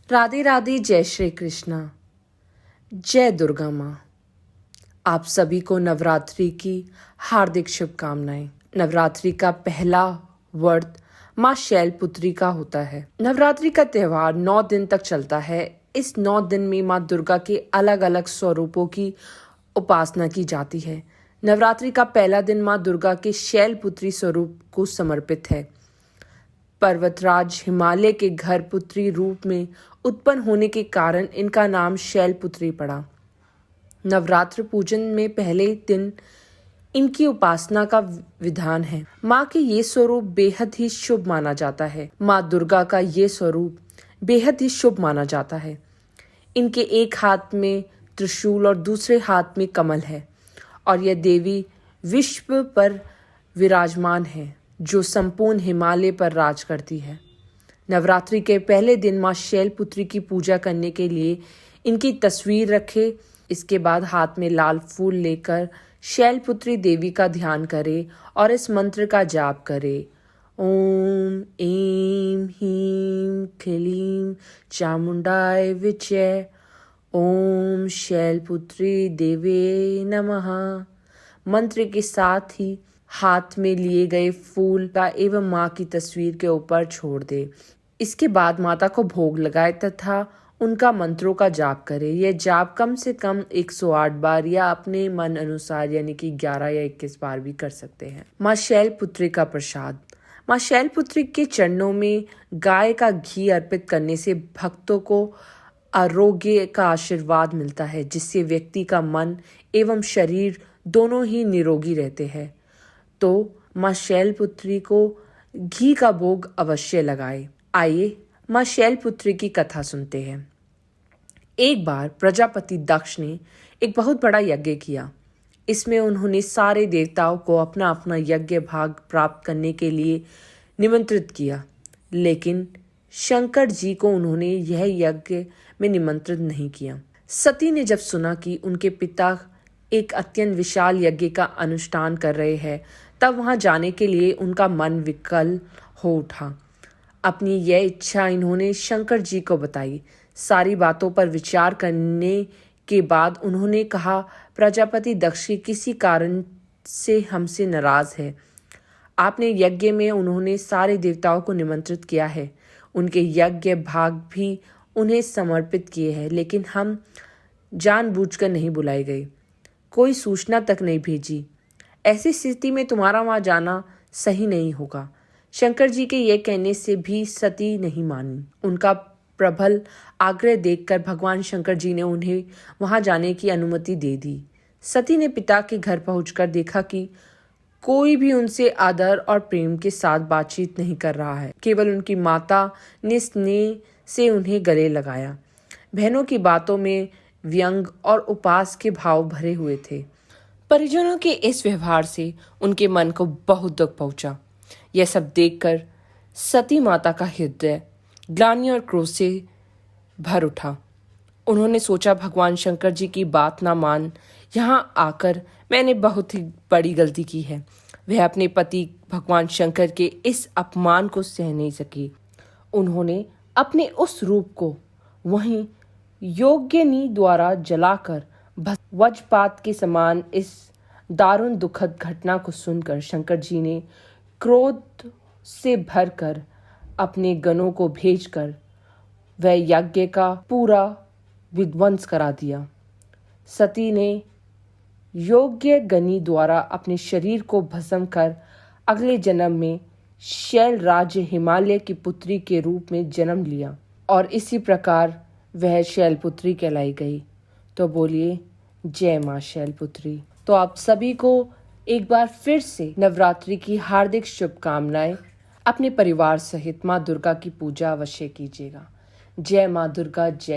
राधे राधे, जय श्री कृष्णा, जय दुर्गा माँ। आप सभी को नवरात्रि की हार्दिक शुभकामनाएं। नवरात्रि का पहला व्रत माँ शैलपुत्री का होता है। नवरात्रि का त्योहार 9 दिन तक चलता है। इस 9 दिन में माँ दुर्गा के अलग अलग स्वरूपों की उपासना की जाती है। नवरात्रि का पहला दिन माँ दुर्गा के शैलपुत्री स्वरूप को समर्पित है। पर्वतराज हिमालय के घर पुत्री रूप में उत्पन्न होने के कारण इनका नाम शैलपुत्री पड़ा। नवरात्र पूजन में पहले दिन इनकी उपासना का विधान है। माँ के ये स्वरूप बेहद ही शुभ माना जाता है। माँ दुर्गा का ये स्वरूप बेहद ही शुभ माना जाता है। इनके एक हाथ में त्रिशूल और दूसरे हाथ में कमल है और यह देवी विश्व पर विराजमान है, जो संपूर्ण हिमालय पर राज करती है। नवरात्रि के पहले दिन माँ शैलपुत्री की पूजा करने के लिए इनकी तस्वीर रखें। इसके बाद हाथ में लाल फूल लेकर शैलपुत्री देवी का ध्यान करें और इस मंत्र का जाप करें। ओम ऐं ह्रीं क्लीं चामुंडाय विचे, ओम शैलपुत्री देवे नमः। मंत्र के साथ ही हाथ में लिए गए फूल का एवं माँ की तस्वीर के ऊपर छोड़ दे। इसके बाद माता को भोग लगाए तथा उनका मंत्रों का जाप करें। यह जाप कम से कम 108 बार या अपने मन अनुसार यानी कि 11 या 21 बार भी कर सकते हैं। माँ शैलपुत्री का प्रसाद। माँ शैलपुत्री के चरणों में गाय का घी अर्पित करने से भक्तों को आरोग्य का आशीर्वाद मिलता है, जिससे व्यक्ति का मन एवं शरीर दोनों ही निरोगी रहते हैं। तो माँ शैलपुत्री को घी का भोग अवश्य लगाए। आइए माँ शैलपुत्री की कथा सुनते हैं। एक बार प्रजापति दक्ष ने एक बहुत बड़ा यज्ञ किया। इसमें उन्होंने सारे देवताओं को अपना अपना यज्ञ भाग प्राप्त करने के लिए निमंत्रित किया, लेकिन शंकर जी को उन्होंने यह यज्ञ में निमंत्रित नहीं किया। सती ने जब सुना कि उनके पिता एक अत्यंत विशाल यज्ञ का अनुष्ठान कर रहे हैं, तब वहां जाने के लिए उनका मन विकल हो उठा। अपनी यह इच्छा इन्होंने शंकर जी को बताई। सारी बातों पर विचार करने के बाद उन्होंने कहा, प्रजापति दक्ष किसी कारण से हमसे नाराज है। आपने यज्ञ में उन्होंने सारे देवताओं को निमंत्रित किया है, उनके यज्ञ भाग भी उन्हें समर्पित किए हैं, लेकिन हम जानबूझकर नहीं बुलाए गए, कोई सूचना तक नहीं भेजी। ऐसी स्थिति में तुम्हारा वहां जाना सही नहीं होगा। शंकर जी के ये कहने से भी सती नहीं मानी। उनका प्रबल आग्रह देखकर भगवान शंकर जी ने उन्हें वहां जाने की अनुमति दे दी। सती ने पिता के घर पहुंचकर देखा कि कोई भी उनसे आदर और प्रेम के साथ बातचीत नहीं कर रहा है। केवल उनकी माता ने स्नेह से उन्हें गले लगाया। बहनों की बातों में व्यंग और उपहास के भाव भरे हुए थे। परिजनों के इस व्यवहार से उनके मन को बहुत दुख पहुंचा। यह सब देखकर सती माता का हृदय ग्लानि और क्रोध से भर उठा। उन्होंने सोचा, भगवान शंकर जी की बात ना मान यहाँ आकर मैंने बहुत ही बड़ी गलती की है। वह अपने पति भगवान शंकर के इस अपमान को सह नहीं सकी। उन्होंने अपने उस रूप को वहीं योगिनी द्वारा जलाकर वज्रपात के समान इस दारुण दुखद घटना को सुनकर शंकर जी ने क्रोध से भरकर अपने गणों को भेजकर वह यज्ञ का पूरा विध्वंस करा दिया। सती ने योग्य गनि द्वारा अपने शरीर को भस्म कर अगले जन्म में शैल राज्य हिमालय की पुत्री के रूप में जन्म लिया और इसी प्रकार वह शैलपुत्री कहलाई गई। तो बोलिए जय माँ शैलपुत्री। तो आप सभी को एक बार फिर से नवरात्रि की हार्दिक शुभकामनाएं। अपने परिवार सहित माँ दुर्गा की पूजा अवश्य कीजिएगा। जय माँ दुर्गा, जय।